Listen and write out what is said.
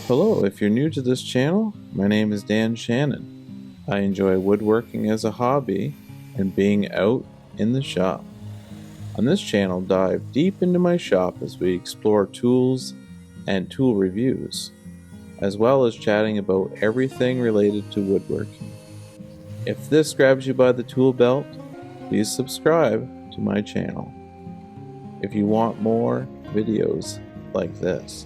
Hello, if you're new to this channel, my name is Dan Shannon. I enjoy woodworking as a hobby and being out in the shop. On this channel, dive deep into my shop as we explore tools and tool reviews, as well as chatting about everything related to woodworking. If this grabs you by the tool belt, please subscribe to my channel if you want more videos like this.